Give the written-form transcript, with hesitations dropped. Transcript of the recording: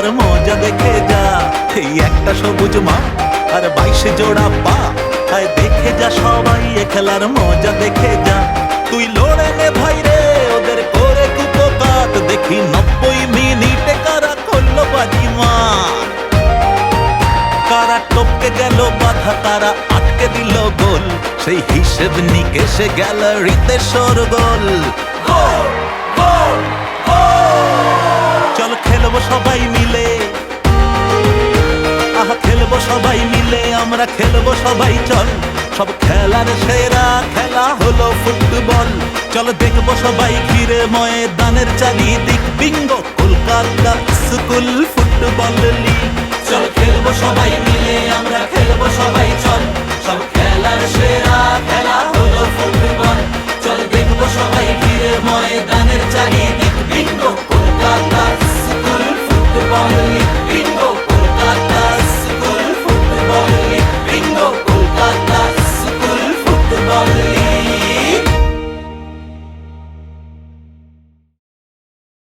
খেলার মজা দেখে যা। এই একটা সবুজ মা আর 22 জোড়া পা, আয় দেখে যা সবাই এ খেলার মজা দেখে যা। তুই লড়ে নে ভাই রে ওদের করে কুপকাত, দেখি 90 মিনিটে কারা করলো বাজি মার। কারা টপকে গেল বাধা, কারা আটকে দিল গোল, সেই হিসেব নিকেশে গ্যালারিতে শোরগোল। চল খেলবো সবাই মিলে, আহা খেলবো সবাই মিলে, আমরা খেলবো সবাই চল। সব খেলার সেরা খেলা হলো ফুটবল। চল দেখবো সবাই ঘিরে ময়দানের চারিদিক, Bingo Kolkata school football league. চল খেলবো সবাই মিলে, আমরা খেলবো সবাই চল। সব খেলার সেরা খেলা হলো ফুটবল। চল দেখবো সবাই ঘিরে ময়দানের চারিদিক, Bingo Kolkata school football league. Bingo